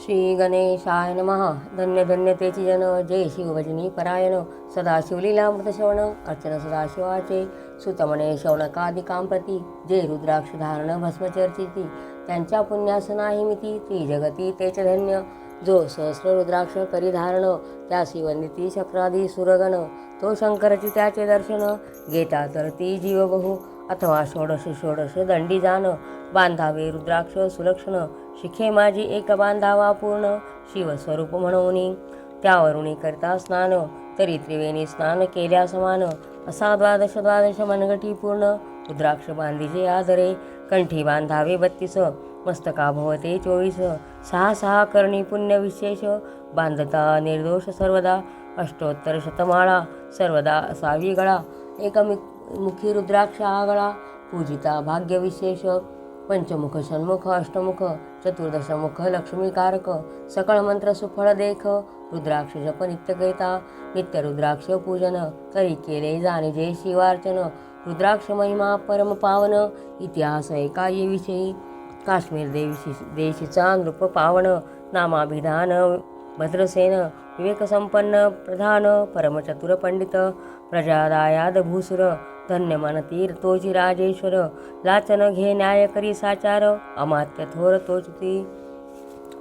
श्री गणेशाय नमः. धन्य धन्य तेची जन, जय शिवभजनी परायण. सदाशिवलीलामृत श्रवण, अर्चन सदाशिवाचे. सुतमणे शौनकादिकां प्रती, जय रुद्राक्ष धारण भस्मचर्चिती. त्यांच्या पुण्यास नाही मिती, त्रिजगती तेच धन्य. जो सहस्र रुद्राक्ष करी धारण, त्यासी वंदिती चक्रादी सुरगण. तो शंकरची त्याचे दर्शन, घेता तर ती जीव बहु. अथवा षोडश षोडश दंडी जाण, बांधावे रुद्राक्ष सुलक्षण. शिखे माझी एक बांधावा पूर्ण, शिवस्वरूप म्हणून. त्यावरुणी करता स्नान, तरी त्रिवेणी स्नान केल्या समान. असा द्वादश द्वादश मनगटी पूर्ण, रुद्राक्ष बांधीजे आदरे. कंठी बांधावे 32, मस्तका भवते 24. सहा सहा करणी पुण्य विशेष, बांधता निर्दोष सर्वदा. अष्टोत्तर शतमाळा, सर्वदा असावी गळा. एकमुखी रुद्राक्ष आगळा, पूजिता भाग्य विशेष. पंचमुख षण्मुख अष्टमुख, चतुर्दशमुख लक्ष्मीकारक. सकळ मंत्र सुफळ देख, रुद्राक्ष जप नित्य करिता. नित्य रुद्राक्ष पूजन, करी केले जाणजे शिवार्चन. रुद्राक्ष महिमा परम पावन, इतिहास ऐकाये विषयी. काश्मीर देशीचा नृप पावन, नामाभिधान भद्रसेन. विवेकसंपन्न प्रधान, परमचतुर पंडित. प्रजादायाद भूसुर, धन्य मनतीर तोची राजेश्वर. लाचन घे न्याय करी साचार, अमात्य थोर तोचती.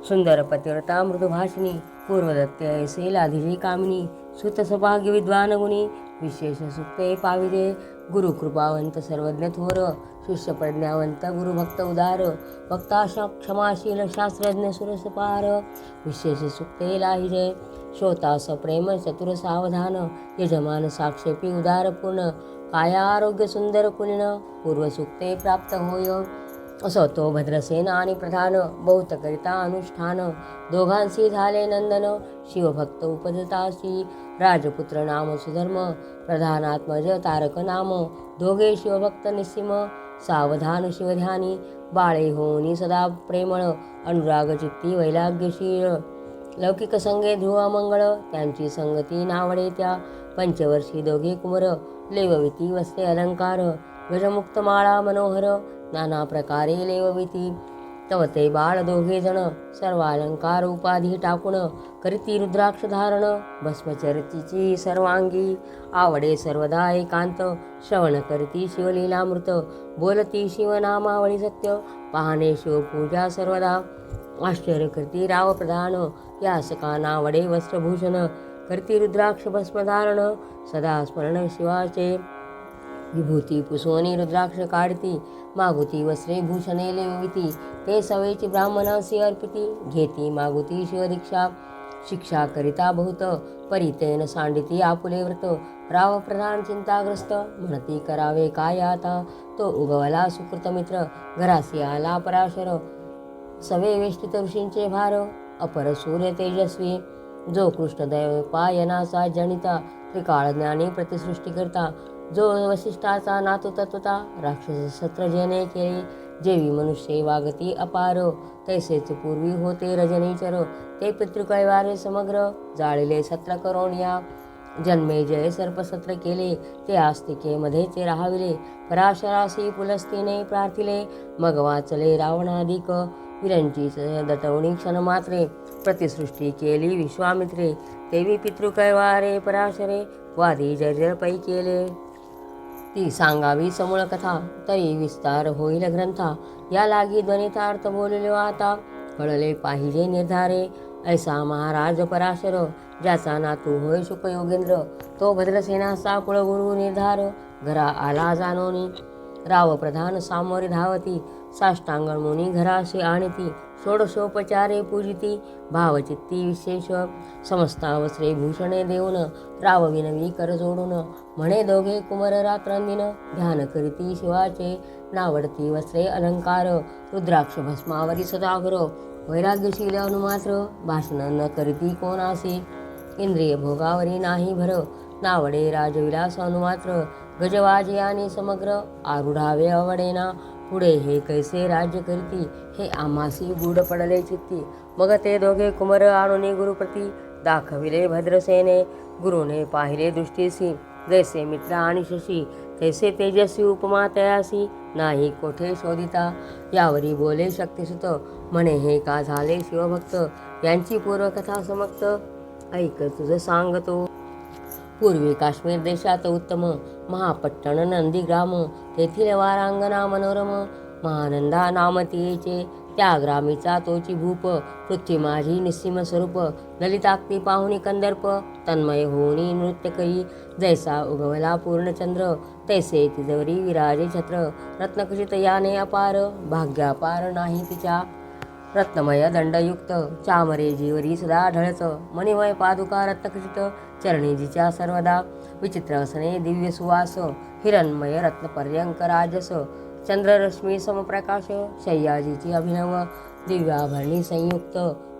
सुंदर पतिव्रता मृदुभाषिणी, पूर्वदत्ते ऐसे लाधिजी कामिनी. सुत सभाग्य विद्वान गुणी, विशेष सुक्ते पाविजे. गुरु कृपावंत सर्वज्ञ थोर, शिष्य प्रज्ञावंत गुरुभक्त उदार. भक्ता क्षमाशील शास्त्रज्ञ सुरसपार, विशेष सुक्ते लाहिजे. श्रोता सप्रेम चतुर सावधान, यजमान साक्षेपी उदार पूर्ण. काया आरोग्य सुंदर कुलीन, पूर्वसुक्ते प्राप्त होय. असो तो भद्रसेन आणि प्रधान, बहुत करिता अनुष्ठान. दोघांशी झाले नंदन, शिवभक्त उपजतासी. राजपुत्र नाम सुधर्म, प्रधानात्मज तारक नाम. दोघे शिवभक्त निस्सीम, सावधान शिवध्यानी. बाळे होनी सदा प्रेमळ, अनुराग चित्ती वैराग्यशील. लौकिक संगे ध्रुव मंगळ, त्यांची संगती नावडे त्या. पंचवर्षी दोघे कुमर, लेवविती वस्ते अलंकार. गजमुक्त माळा मनोहर, नाना प्रकारे लेवविती. तव ते बाळ दोघे जण, सर्व अलंकार उपाधी टाकून. करीती रुद्राक्ष धारण, भस्मचर्चिची सर्वांगी. आवडे सर्वदा एकांत, श्रवण करती शिवलीलामृत. बोलती शिवनामावळी सत्य, पाहणे शिवपूजा सर्वदा. आश्चर्य करती राव प्रधान, यास का नावडे वस्त्रभूषण. करती रुद्राक्ष भस्मधारण, सदा स्मरण शिवाचे. विभूती पुसवणी रुद्राक्ष काढती, मागुती वस्त्रे भूषणे लेविती. ते सवेची ब्राह्मणासी अर्पिती, घेती मागुती शिवदीक्षा. शिक्षा करिता बहुत, परितेन सांडिती आपुले व्रत. राव प्रधान चिंताग्रस्त, म्हणती करावे काय आता. तो उगवला सुकृत मित्र, घरासी आला पराशर. सवे वेष्टित ऋषींचे भार, अपर सूर्य तेजस्वी. जो कृष्णदैव पायनाचा जनिता, त्रिकाळ ज्ञानी प्रतिसृष्टी करता. जो वसिष्ठाचा नातू तत्वता, राक्षस सत्र जेने केले. जेवी मनुष्य वागती अपार, तैसेच पूर्वी होते रजनीचर. ते पितृकैवारे समग्र, जाळले सत्र करोनिया. जन्मे जय सर्पसत्र केले, ते आस्तिके मध्येचे राहाविले. पराशरासी पुलस्तीने प्रार्थिले, मग वाचले रावणाधिक. विरंची दटवणी क्षण मात्रे, प्रतिसृष्टी केली विश्वामित्रे. देवी पितृकैवारे पराशरे, वादी जर्जर पै केले. ती सांगावी समूळ कथा, तरी विस्तार होईल ग्रंथा. या लागी ध्वनितार्थ बोललो आता, कळले पाहिजे निर्धारे. ऐसा महाराज पराशर, ज्याचा नातू होय शुकयोगेंद्र. तो भद्रसेनाचा कुळगुरु निर्धार, घरा आला जाणोनी. राव प्रधान सामोरी धावती, साष्टांगण मुनी घराशी आणती. षोडशोपचारे पूजिती, भावचित्ती विशेष. समस्ता वस्त्रे भूषणे देऊन, राव विनवी कर जोडून. म्हणे दोघे कुमर रात्रंदिन, ध्यान करीती शिवाचे. नावडती वस्त्रे अलंकार, रुद्राक्ष भस्मावरी सदागर. वैराग्यशील अनुमात्र, भाषण न करीती कोणासी. इंद्रिय भोगावरी नाही भर, नावडे राजविलास अनुमात्र. गजवाजे आणि समग्र, आरूढावे आवडेना. पुढे हे कैसे राज्य करीती, हे आम्हासी गूढ पडले चित्ती. मग ते दोघे कुमर आणूनी गुरुप्रती, दाखविले भद्रसेने. गुरुने पाहिले दृष्टीसी, जैसे मित्र आणि शशी. तैसे तेजस्वी उपमा तयासी, नाही कोठे शोधिता. यावरी बोले शक्तिसुत, म्हणे हे का झाले शिवभक्त, यांची पूर्वकथा समक्त. ऐक तुझं सांगतो. पूर्वी काश्मीर देशात उत्तम, महापट्टण नंदीग्राम, तेथील वारांगना मनोरम, महानंदा नाम तिचे, त्या ग्रामीचा तोची भूप, पृथ्वी माझी निस्सीम स्वरूप, ललिताक्ती पाहुणी कंदर्प, तन्मय होऊनी नृत्य करी, जैसा उगवला पूर्णचंद्र, तैसे तिजवरी विराजे छत्र, रत्नखचित याने अपार, भाग्यापार नाही तिच्या, रत्नमय दंडयुक्त, चामरे जीवरी सदा ढळत, मणिमय पादुका रत्नखचित, चरणी जिच्या सर्वदा, विचित्र असणे दिव्य सुवास, हिरणमय रत्नपर्यंक राजस, चंद्ररश्मी समप्रकाश, शय्याजीची अभिनव, दिव्याभरणी संयुक्त,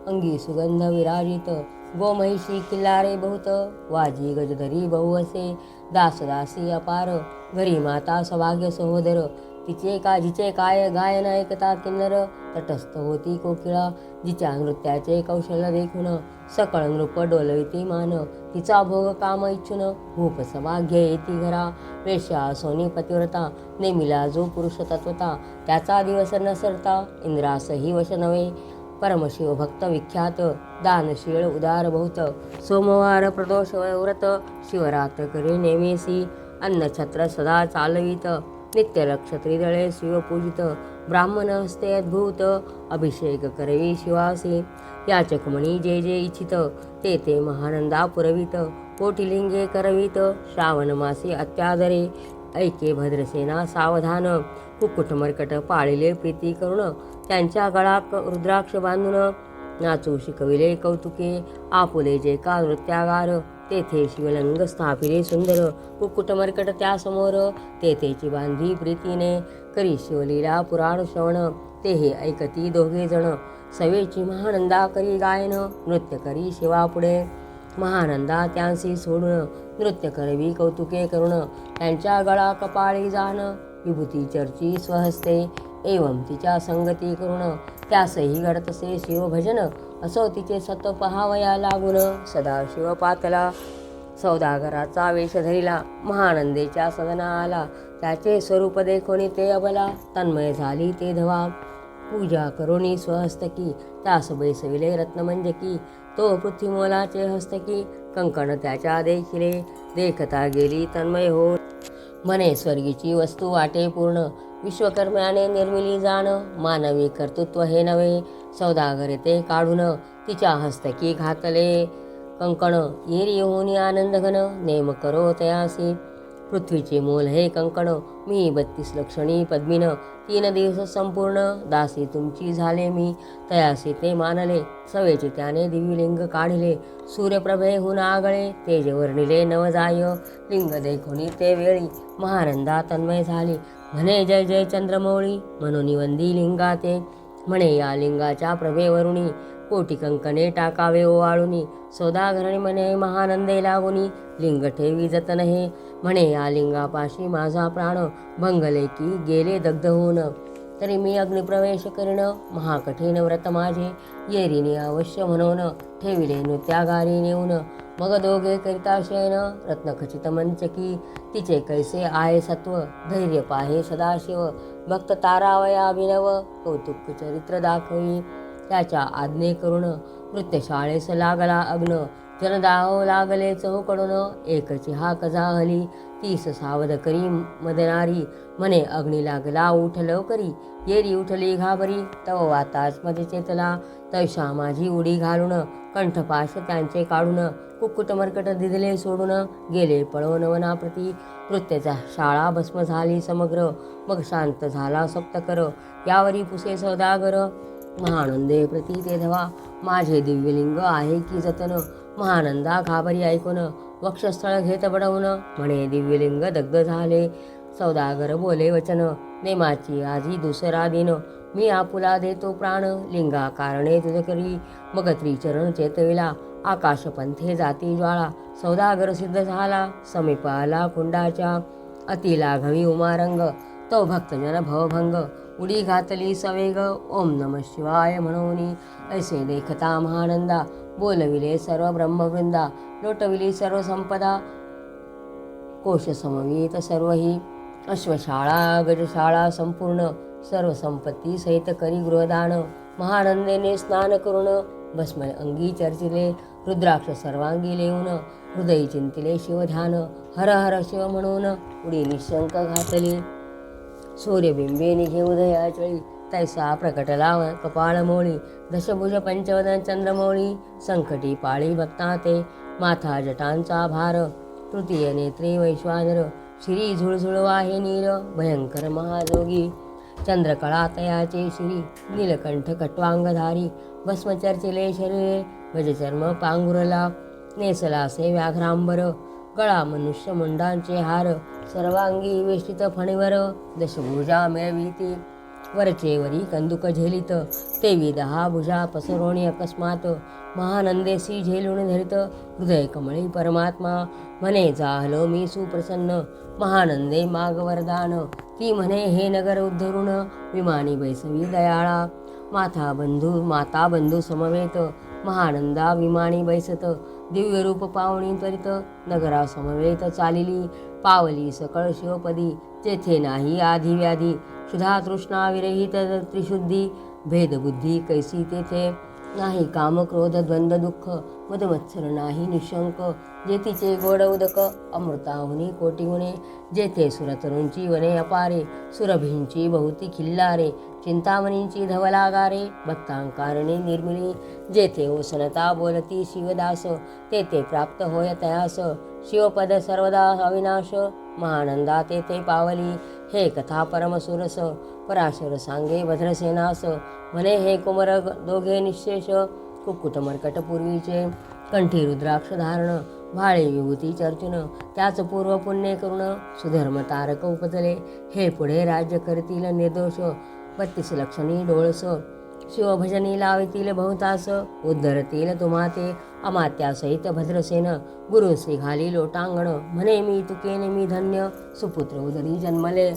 अंगी सुगंध विराजित, गोमहिषी किल्लारे बहुत, वाजी गजधरी बहु असे, दासदासी अपार, घरी माता सौभाग्य सहोदर, जिचे काय गायन ऐकता किन्नर, तटस्थ होती कोकिळा, जिच्या नृत्याचे कौशल्य देखून, सकळ नृप डोलविती मान, तिचा भोग काम इच्छुन, भूप सौभाग्य येती घरा, वेश्या सोनी पतिव्रता, नेमिला जो पुरुष तत्वता, त्याचा दिवस न सरता, इंद्रासही वश नव्हे, परमशिव भक्त विख्यात, दानशील उदार बहुत, सोमवार प्रदोष व्रत, शिवरात्र करी नेमेसी, अन्नछत्र सदा चालवित, नित्य लक्ष त्रिदळे शिवपूजित, ब्राह्मण हस्ते अद्भुत, अभिषेक करवी शिवासी, याचकमणी जे जे इच्छित, ते ते महानंदा पुरवित, कोटिलिंगे करवित, श्रावण मासी अत्यादरे, ऐके भद्रसेना सावधान, कुक्कुट मर्कट पाळिले प्रीती करुण, त्यांच्या गळात रुद्राक्ष बांधून, नाचू शिकविले कौतुके, आपुले जे का नृत्यागार, तेथे शिवलिंग स्थापिले सुंदर, कुक्कुट मर्कट त्यासमोर, तेथेची बांधी प्रीतीने, करी शिवलीला पुराण श्रवण, ते हे ऐकती दोघे जण, सवेची महानंदा करी गायन, नृत्य करी शिवापुढे, महानंदा त्यांसी सोडून, नृत्य करवी कौतुके करुण, त्यांच्या गळा कपाळी जाण, विभूती चर्ची स्वहस्ते, एवं तिच्या संगती करुण, त्यासही घडतसे शिवभजन, असो तिचे सत्व पहावया लागून, सदाशिव पातला, सौदागराचा वेश धरिला, महानंदेच्या सदना आला, त्याचे स्वरूप देखोनी ते अबला, तन्मय झाली ते धवा, पूजा करुणी स्वहस्तकी, त्यास बैसविले रत्नमंजकी, तो पृथ्वी मोलाचे हस्तकी, कंकण त्याच्या देखिले, देखता गेली तन्मय हो, म्हणे स्वर्गीची वस्तू वाटे पूर्ण, विश्वकर्म्याने निर्मिली जाण, मानवी कर्तृत्व हे नव्हे, सौदागर ते काढून, तिच्या हस्तकी घातले कंकण, येरी होनी आनंद घन, नेम करो तयासी, पृथ्वीचे मोल हे कंकण, मी 32 लक्षणी पद्मिन, 3 दिवस संपूर्ण, दासी तुमची झाले मी, तयासी ते मानले, सवेचे त्याने दिव्यलिंग काढिले, सूर्यप्रभेहून आगळे, तेज वर्णिले नवजाय, लिंग देखोनी ते वेळी, महानंदा तन्मय झाली, म्हणे जय जय चंद्रमौळी, म्हणून वंदी लिंगा ते, म्हणे या लिंगाच्या प्रभेवरुणी, कोटी कंकणे टाकावे ओवाळुनी, सौदागरणी म्हणे महानंदे लागुनी, लिंग ठेवी जतन हे, म्हणे या लिंगापाशी माझा प्राण, भंगले की गेले दग्ध होऊन, तरी मी अग्निप्रवेश करीन, महाकठीण व्रत माझे, येरीने अवश्य म्हणून, ठेविले नृत्यागारी नेऊन, मग दोघे करिता शयन, रत्नखचित मंचकी, तिचे कैसे आहे सत्व, धैर्य पाहे सदाशिव, भक्त तारावया अभिनव, कौतुक चरित्र दाखवी, त्याच्या आज्ञे करून, नृत्यशाळेस लागला अग्न, जनदाहो लागले चहूकडून, एकची हाक जाहली, 30 सावध करी मदनारी, म्हणे अग्नी लागला उठ लवकरी, येरी उठली घाबरी, तव वाताच मध्ये चेतला, तैशा माझी उडी घालून, कंठपाश त्यांचे काढून, कुक्कुट मर्कट दिदले सोडून, गेले पळवून वनाप्रती, नृत्याचा शाळा भस्म झाली समग्र, मग शांत झाला सप्तकर, यावरी पुसे सौदागर, महानंदे प्रती ते धवा, माझे दिव्यलिंग आहे की जतन, महानंदा घाबरी ऐकून, वक्षस्थळ घेत बडवून, म्हणे दिव्यलिंग दग्ध झाले, सौदागर बोले वचन, नेमाची आजी दुसरा दिन, मी आपुला देतो प्राण, लिंगा कारणे तुझ करी, मग त्रिचरण चेतविला, आकाश पंथे जाती ज्वाळा, सौदागर सिद्ध झाला, समीप आला कुंडाच्या, अति लाघवी उमारंग, तो भक्तजन भवभंग, उडी घातली सवेग, ओम नम शिवाय म्हणूनी, ऐसे देखता महानंदा, बोलविले सर्व ब्रह्मवृंदा, लोटविली सर्व संपदा, कोश समवेत सर्वही, अश्वशाळा गजशाळा संपूर्ण, सर्व संपत्ती सहित करी गृहदान, महानंदेने स्नान करून भस्म अंगी चर्चिले रुद्राक्ष सर्वांगी लेऊन हृदयी चिंतिले शिवध्यान हर हर शिव म्हणून उडी निशंक घातली सूर्यबिंबे निघे उदयाचळी तैसा प्रकटला कपाळ मोळी दशभुज पंचवदन चंद्रमौळी संकटी पाळी भक्ता ते माथा जटांचा भार तृतीय नेत्रे वैश्वानर श्री झुळझुळ वाहे नीर भयंकर महाजोगी चंद्रकळा तयाचे श्री नीलकंठ कट्वांगधारी भस्म चर्चिले शरीरे गजचर्म पांघुरला नेसलासे व्याघ्रांबर गळा मनुष्य मुंडांचे हार सर्वांगी वेष्टित फणीवर दशभुजा मिळविती वरचे वरी कंदुक झेलित तेवी 10 भुजा पसरोणी अकस्मात महानंदेसी झेलून धरित हृदय कमळी परमात्मा म्हणे जाहलो मी सुप्रसन्न महानंदे माग वरदान ती म्हणे हे नगर उद्धरून विमानी बैसवी दयाळा माता बंधू समवेत महानंदा विमानी बैसत दिव्य रूप पावणी त्वरित नगरा समवेत चालिली पावली सकळ शिवपदी जेथे नाही आधी व्याधी क्षुधा तृष्णा विरहित त्रिशुद्धी भेदबुद्धी कैसी तेथे नाही काम क्रोध द्वंद्व दुःख मदमत्सर नाही निशंक जेतीचे गोड उदक अमृताहुनी कोटी गुणे जेथे सुरतरूंची वने अपारे सुरभींची बहुती खिल्लारे चिंतामणींची धवलागारे भक्तांकारणे निर्मिली जेथे ओसनता बोलती शिवदास तेथे प्राप्त होय तयास शिवपद सर्वदा अविनाश महानंदा तेथे पावली हे कथा परमसुरस पराशर सांगे भद्रसेनास म्हणे हे कुमर दोघे निशेष कुक्कुट मर्कट पूर्वीचे कंठी रुद्राक्ष धारण भाळे विभूती चर्चुन त्याच पूर्व पुण्य करुण सुधर्म तारक उपजले हे पुढे राज्य करतील निर्दोष 32 लक्षणी डोळस शिवभजनी लावितील बहुतास उद्धरतील तुम्हा ते अमात्यासहित भद्रसेन गुरुसी घाली लोटांगण म्हणे मी तुकेने मी धन्य सुपुत्र उदरी जन्मले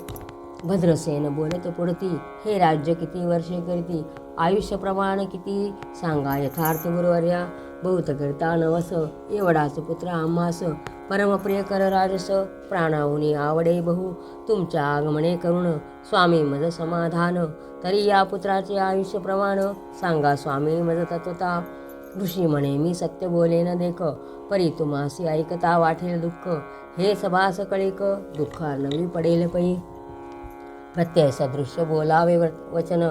भद्रसेन बोलत पुढती हे राज्य किती वर्षे करीती आयुष्य प्रमाण किती सांगा यथार्थ गुरुवर्या बहुत करता नवस एवढाच पुत्र आम्हास परमप्रिय कर राजस प्राणाहुनी आवडे बहु तुमच्या आगमने करुण स्वामी मज समाधान तरी या पुत्राचे आयुष्य प्रमाण सांगा स्वामी मज तत्वता ऋषी म्हणे मी सत्य बोले न देख परी तुम्हासी ऐकता वाटेल दुःख हे सभास कळिक दुःख नवी पडेल पै प्रत्यय सदृश्य बोलावे वचन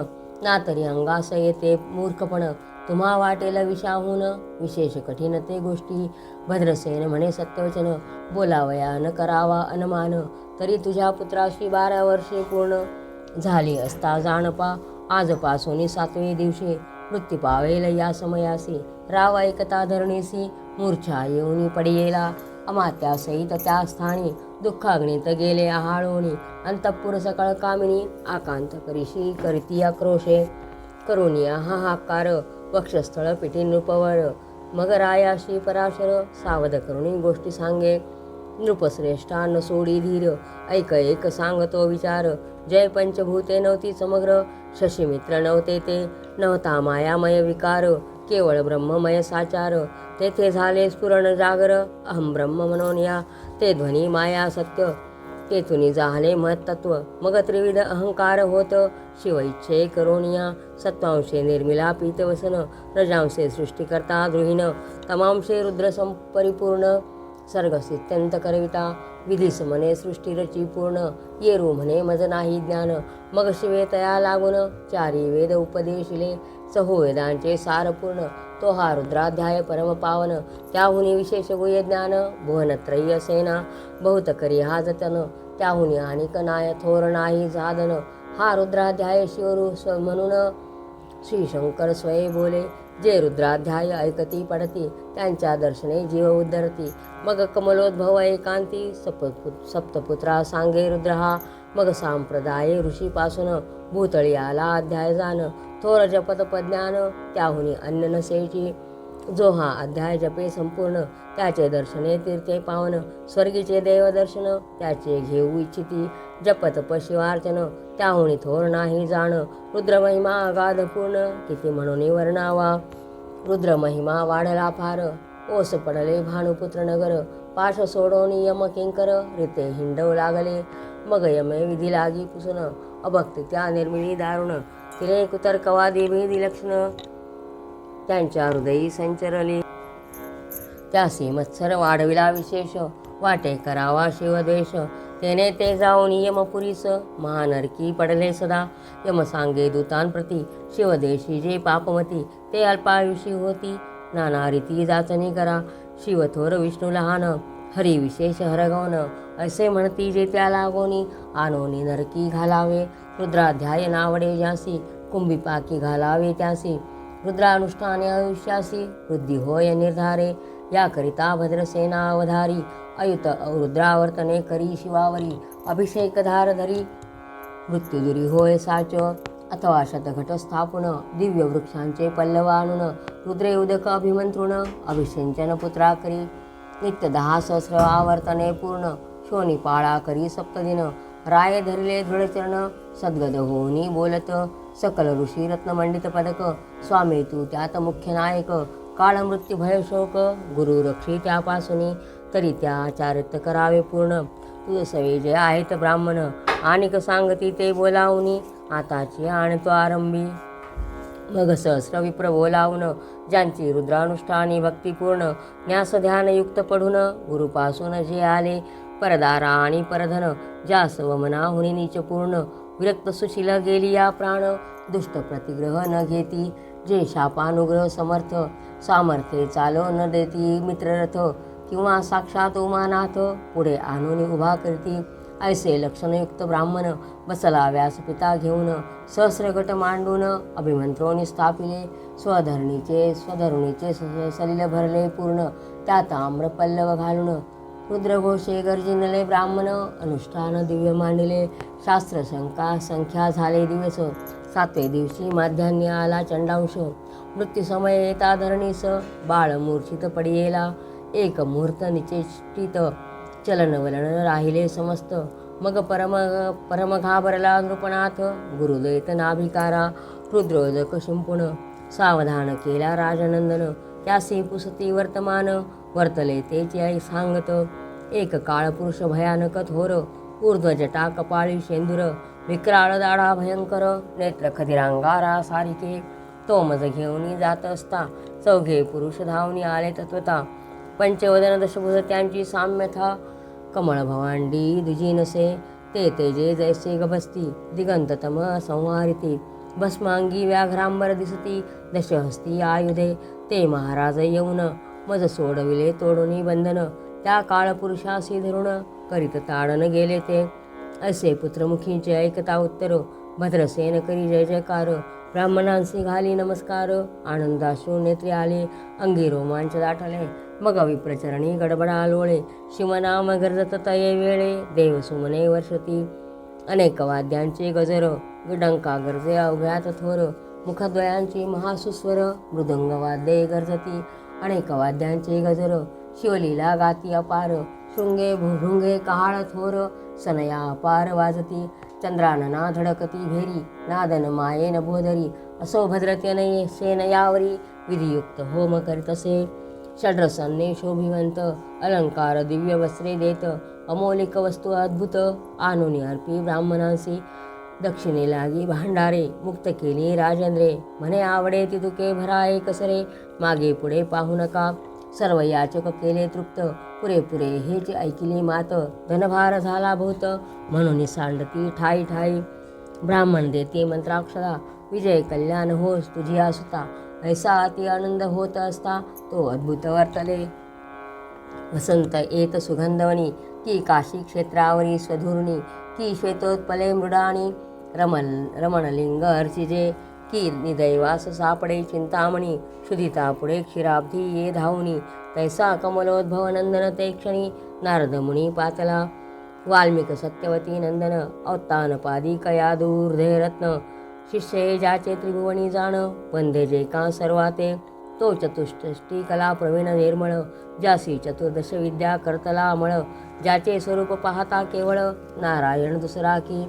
ना तरी अंगास येते मूर्खपण तुम्हा वाटेल विषाहून विशेष कठीण ते गोष्टी भद्रसेन म्हणे सत्यवचन बोलावया न करावा अनुमान तरी तुझ्या पुत्राशी 12 वर्षे पूर्ण झाली असता जाणपा आजपासून 7वे दिवशी मृत्यू पावेल या समयासी राव ऐकता धरणीसी मूर्छा येऊनी पडियेला अमात्यासहित त्या स्थानी दुःखाग्नीत गेले आहाळोनी अंतःपुर सकळ कामिनी आकांत करीशी करती आक्रोशे करुनिया हाहाकार वक्षस्थळ पिठी नृपवर मग रायाशी पराशर सावध करुणी गोष्टी सांगे नृपश्रेष्ठा न सोडी धीर ऐक एक सांगतो विचार जय पंचभूते नव्हती समग्र शशीमित्र नव्हते ते नव्हता मायामय विकार केवळ ब्रह्ममय साचार तेथे झाले स्फुरण जागर अहम ब्रह्म म्हणून या ते ध्वनी माया सत्य तेथुनी झाले महत्त्व मग त्रिविध अहंकार होत शिव इच्छे करोनिया सत्वांशे निर्मिला पीतवसन रजांशे सृष्टिकर्ता द्रुहीन तमांशे रुद्र परिपूर्ण सर्गसित्यंत करविता विधीस म्हणे सृष्टी रची पूर्ण येरू म्हणे मज नाही ज्ञान मग शिवे तया लागून 4 वेद उपदेशिले सहो वेदांचे सारपूर्ण तो हा रुद्राध्याय परम पावन त्याहुनी विशेष गुह्य ज्ञान भुवनत्रयी सेना बहुत करी हा जतन त्याहुनी अनिक नाय थोर नाही साधन हा रुद्राध्याय शिवरू म्हणून श्री शंकर स्वये बोले जे रुद्राध्याय ऐकती पडती त्यांच्या दर्शने जीव उद्धरती मग कमलोद्भव एकांती सप्तपुत्रा सांगे रुद्रहा मग सांप्रदाय ऋषीपासून भूतळी आला अध्याय जाण थोर जपत पज्ञान त्याहुनी अन्न नसेची जो हा अध्याय जपे संपूर्ण त्याचे दर्शने तीर्थे पावन स्वर्गीचे देवदर्शन त्याचे घेऊ इच्छिती जपत शिवार्चन त्याहुनी थोर नाही जाण रुद्रमहिमा अगाध पूर्ण किती म्हणून वर्णावा रुद्रमहिमा वाढला फार ओस पडले भानुपुत्र नगर पाश सोडून यम किंकर रीते हिंडव लागले मग यमे विधी लागी पुसून अभक्ती त्या निर्मिळी दारुण तिने कुतर्कवादी भेदी लक्षण त्यांच्या हृदयी संचरली. त्यासी मत्सर वाढविला विशेष, वाटे करावा शिवद्वेष. तेने ते जाऊन यमपुरीस, महानरकी पडले सदा. यम सांगे दूतांप्रती, शिवदेशी जे पापमती. ते अल्पायुषी होती, नाना रीती जाचणी करा. शिव थोर विष्णू लहान, हरी विशेष हरगवण. असे म्हणती जे त्या लागोनी, आणोनी नरकी घालावे. रुद्राध्याय नावडे ज्यासी, कुंभिपाकी घालावे त्यासी. रुद्रानुष्ठाने आयुष्यासी, वृद्धी होय निर्धारे. याकरिता भद्रसेना अवधारी, अयुत रुद्रावर्तने करी शिवावरी. अभिषेक धार धरी, मृत्युदुरी होय साच. अथवा शतघट स्थापुन, दिव्य वृक्षांचे पल्लव आणून. रुद्रे उदक अभिमंत्रुण, अभिषेचन पुत्रा करी. नित्य 10 सहस्र आवर्तने पूर्ण, शोणी पाळा करी सप्तदिन. राय धरिले दृढचरण, सद्गद होनी बोलत. सकल ऋषी रत्नमंडित पदक, स्वामी तू त्यात मुख्य नायक. काळ मृत्यू भय शोक, गुरु रक्षी त्यापासूनी. तरी त्या चारित्य करावे पूर्ण, तुझ सवे जे आहेत ब्राह्मण. आणिक सांगती ते बोलावनी, आताची आणतो आरंभी. मग सहस्र विप्र बोलावून, ज्यांची रुद्रानुष्ठानी भक्तिपूर्ण. न्यास ध्यानयुक्त पढून, गुरुपासून जे आले. परदारा आणि परधन, ज्यास वमनाहुनी नीच पूर्ण. विरक्त सुशील गेली या प्राण, दुष्ट प्रतिग्रह न घेती. जे शापानुग्रह समर्थ, सामर्थ्ये चालो न देती. मित्ररथ किंवा साक्षात उमानाथ, पुढे आणून उभा करती. ऐसे लक्षणयुक्त ब्राह्मण, बसला व्यासपिता घेऊन. सहस्रगट मांडून, अभिमंत्रोनी स्थापिले. स्वधरणीचे सलिल भरले पूर्ण, त्यात आम्रपल्लव घालून. रुद्रघोषे गर्जिनले ब्राह्मण, अनुष्ठान दिव्य मांडिले. शास्त्र संख्या झाले दिवस, 7वे दिवशी माध्यान्नी आला चंडांश. मृत्यूसमय येता धरणीस, बाळ मूर्छित पडियेला. एक मुहूर्त निचेष्टित, चलनवलन राहिले समस्त. मग परम घाबरला नृपनाथ, गुरुदैत नाभिकारा. रुद्रोदक शिंपुण, सावधान केला राजनंदन. त्यासी पुसती वर्तमान, वर्तले तेची आई सांगत. एक काळ पुरुष भयानक थोर, ऊर्ध्व जटा कपाळी शेंदूर. विक्राळ दाढा भयंकर, नेत्र खदिरांगारा सारिके. तो मज घेऊन जात असता, 4घे पुरुष धावनी आले तत्वता. पंचवदन दशभुज त्यांची साम्यथा, कमळ भवांडी दुजी नसे. ते तेजे जैसे गभस्ती, दिगंततम संहारिती. भस्मांगी व्याघ्रांबर दिसती, दशहस्ती आयुधे. ते महाराज येऊन, मज सोडविले तोडुनी बंधन. त्या काळपुरुषासी धरुण, करीत ताडन गेले ते. असे पुत्रमुखींचे ऐकता उत्तर, भद्रसेन करी जय जयकार. ब्राह्मणांसी घाली नमस्कार, आनंदाश्रू नेत्रे आले. अंगी रोमांच दाटले, मग विप्रचरणी गडबडा लोळे. शिवनाम गर्जत तये वेळे, देव सुमने वर्षती. अनेक वाद्यांचे गजर, विडंका गरजे अवघ्यात थोर. मुखद्वयांची महासुस्वर, मृदंग वाद्ये गरजती. अनेक वाद्यांचे गजर, शिवलीला गाती अपार. शृंगे भृंगे कहाळ थोर, सनया अपार वाजती. चंद्रानना धडकती भेरी, नादन मायेन बोधरी. असो भद्रतेने सेन यावरी, विधियुक्त होम करीतसे. षड्रसन्ने शोभिवंत, अलंकार दिव्य वस्त्रे देत. अमौलिक वस्तू अद्भुत, आणूनी अर्पी ब्राह्मणांसी. दक्षिणे लागी भांडारे, मुक्त केली राजेंद्रे. म्हणे आवडे ती तुके भराये कसरे. मागे पुढे पाहू नका, सर्व याचक केले तृप्त. पुरेपुरे हेची ऐकिली मात, धनभार झाला बहुत. म्हणून सांडती ठाई ठाई, ब्राह्मण देते मंत्राक्षरा. विजय कल्याण होस तुझी आसुता, ऐसा अति आनंद होत असता. तो अद्भुत वर्तले. वसंत येत सुगंधवणी, की काशी क्षेत्रावरी स्वधुर्णी. की श्वेतोत्पले मृडाणी, रमणलिंग अर्चिजे. की निदैवास सापडे चिंतामणी, क्षुधिता पुढे क्षीराब्धी ये धावणी. तैसा कमलोद्भव नंदन ते क्षणी, नारद मुनी पातला. वाल्मिक सत्यवती नंदन, अवतानपादी कया दूर्धे रत्न. शिष्ये ज्याचे त्रिभुवनी जाण, वंदे जे का सर्वाते. तो चतुष्टष्टी कला प्रवीण निर्मळ, ज्यासी 14 विद्या करतला मळ. ज्याचे स्वरूप पाहता केवळ, नारायण दुसरा की.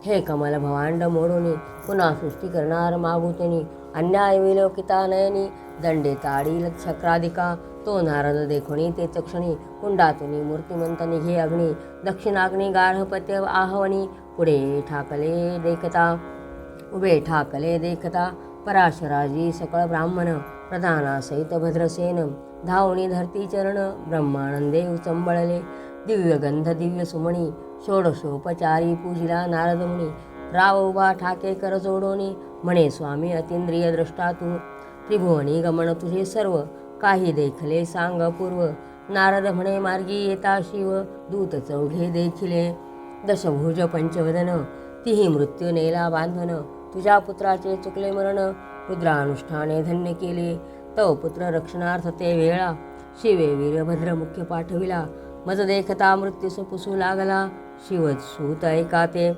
हे कमल भवांड मोडुनी, पुन्हा सृष्टी करणार मागुतनी. अन्याय विलोकिता नयनी, दंडे ताडील चक्राधिका. तो नारद देखुनी ते चक्षणी, कुंडातुनी मूर्तिमंत निघे अग्नी. दक्षिणाग्नी गार्हपत्य आहवनी, पुढे ठाकले देखता. उभे ठाकले देखता पराशराजी सकळ ब्राह्मण प्रधानासहित भद्रसेन धावणी धरती चरण ब्रह्मानंदे उचंबळले दिव्य गंध दिव्य सुमणी षोडशोपचारी पूजिला नारद मुनी राव उभा ठाके कर जोडोनी म्हणे स्वामी अतिंद्रिय द्रष्टा तू त्रिभुवनी गमन तुझे सर्व काही देखले सांग पूर्व नारद म्हणे मार्गी येता शिव दूत चौघे देखिले दशभुज पंचवदन तिही मृत्यू नेला बांधन तुझ्या पुत्राचे चुकले मरण रुद्रानुष्ठाने धन्य केले तव पुत्र रक्षणार्थ ते वेळा शिवे वीरभद्र मुख्य पाठविला मज देखता मृत्यूस पुसू लागला शिवच सूत ऐका ते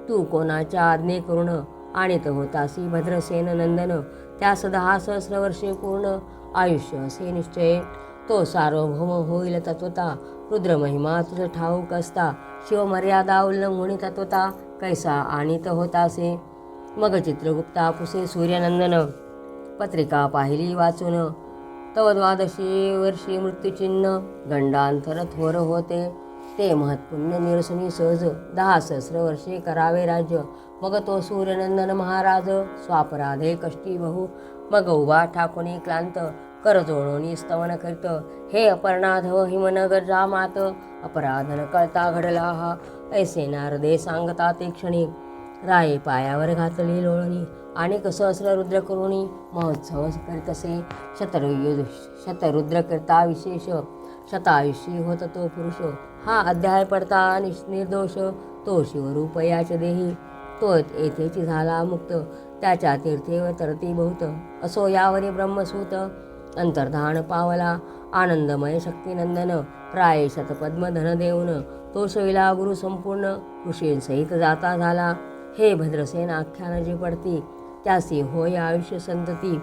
तू कोणाच्या आज्ञे करून आणीत होतासी भद्रसेन नंदन त्यास 10 सहस्र वर्षे पूर्ण आयुष्य असे निश्चय तो सार्वभौम होईल तत्वता रुद्र महिमा तुझ ठाऊक असता शिवमर्यादा उल्लंघुनी तत्वता कैसा आणीत होतासे मग चित्रगुप्ता पुसे सूर्यनंदन पत्रिका पाहिली वाचून तव 12शी वर्षी मृत्यूचिन्ह गंडांतर थोर होते ते महत्पुण्य निरसनी सहज 10 सहस्र वर्षे करावे राज्य मग तो सूर्यनंदन महाराज स्वापराधे कष्टी बहु मग उभा ठाकुनी क्लांत कर जोडोनी स्तवन करीत हे अपर्णाधव हिमनगर जामात अपराध न कळता घडला हा ऐसे नारदे सांगता ते क्षणी राये पायावर घातली लोळणी आणि सहस्र रुद्र करुणी महोत्सव करीतसे शतरुद्र करता विशेष शतायुषी होत तो पुरुष हा अध्याय पडता निर्दोष तो शिवरूप याच देही तो येथेची झाला मुक्त त्याच्या तीर्थेवर तरती बहुत असो यावरी ब्रह्मसूत अंतर्धान पावला आनंदमय शक्तिनंदन राये शतपद्म धन देऊन तो शैला गुरु संपूर्ण ऋषींसहित जाता झाला हे भद्रसेन आख्यान जे पडती त्यासी होय आयुष्य संतती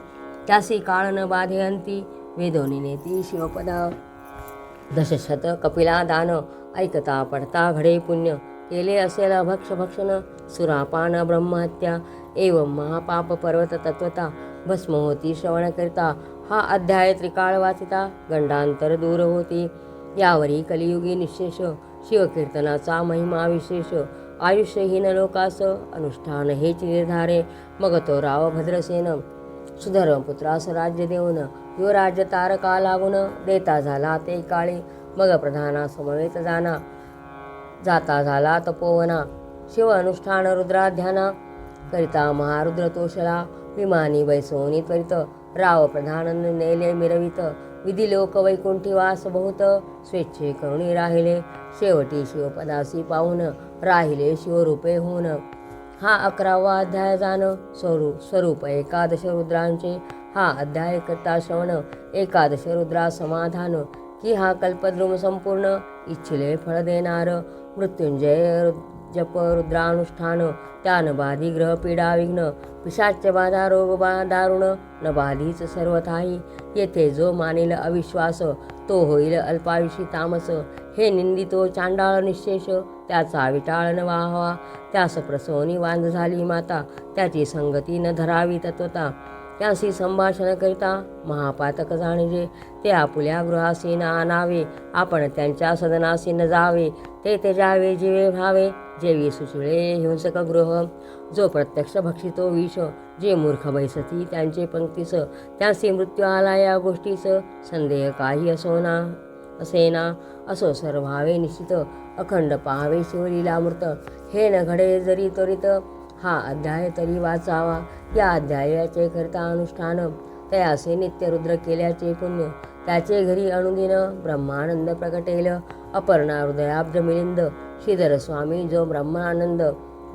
त्यासी काळ न बाधे अंती वेदोनी नेती शिवपदा दशशत कपिला दान ऐकता पडता घडे पुण्य केले असेल भक्षण सुरापान ब्रह्महत्या एवं महापाप पर्वत तत्वता भस्म होती श्रवण करता हा अध्याय त्रिकाळ वाचिता गंडांतर दूर होती यावरी कलियुगी निशेष शिवकीर्तनाचा महिमा विशेष आयुष्यहीन लोकास अनुष्ठान हेच निर्धारे मग तो राव भद्रसेन सुधर्म पुत्रास राज्य देऊन युवराज्य तारका लागून देता झाला ते काळी मग प्रधाना समवेत जाता झाला तपोवना शिव अनुष्ठान रुद्राध्याना करिता महारुद्र तोषला विमानी बैसोनी त्वरित राव प्रधान नेले मिरवित विधी लोक वैकुंठी वास बहुत स्वेच्छे करुणी राहिले शेवटी शिवपदासी पाहून राहिले शिवरूपे होऊन हा 11वा अध्याय जाण स्वरूप एकादश रुद्रांचे हा अध्याय करता श्रवण एकादश रुद्रा समाधान की हा कल्पद्रुम संपूर्ण इच्छिले फळ देणार मृत्युंजय जप रुद्रानुष्ठान त्यान बाधी ग्रह पीडा विघ्न पिशाच्य बाधा रोग दारुण न बाधीच सर्वथाही येथे जो मानिल अविश्वास तो होईल अल्पायुषी तामस हे निंदितो चांडाळ निशेष त्याचा विटाळ न व्हावा त्यास प्रसवनी वांध झाली माता त्याची संगती न धरावी तत्वता त्यासी संभाषण करिता महापातक जाणजे ते आपुल्या गृहासी न आणावे आपण त्यांच्या सदनासी न जावे ते त्याजावे जीवे भावे जेवी सुचिळे हिंसक गृह जो प्रत्यक्ष भक्षितो विष जे मूर्ख बैसती त्यांचे पंक्तीस त्यासी मृत्यू आला या गोष्टीस संदेह काही असेना असो सर्वावे निश्चित अखंड पाहावे शिवलीलामृत हे न घडे जरी त्वरित हा अध्याय तरी वाचावा या अध्यायाचे करता अनुष्ठान तयासे नित्य रुद्र केल्याचे पुण्य त्याचे घरी अनुदिन ब्रह्मानंद प्रकटेल अपर्णा हृदयाब्ज मिलिंद श्रीधर स्वामी जो ब्रह्मानंद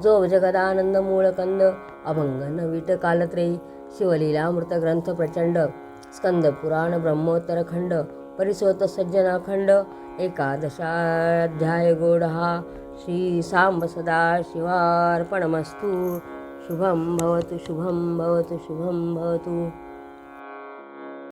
जो जगदानंद मूळकंद अभंगन विट कालत्रयी शिवलीलामृत ग्रंथ प्रचंड स्कंद पुराण ब्रह्मोत्तर खंड परिसोत सज्जन अखंड एकादशाध्याय गोड हा श्री सांब सदा शिवार्पणमस्तु शुभं भवतु शुभं भवतु शुभं भवतु।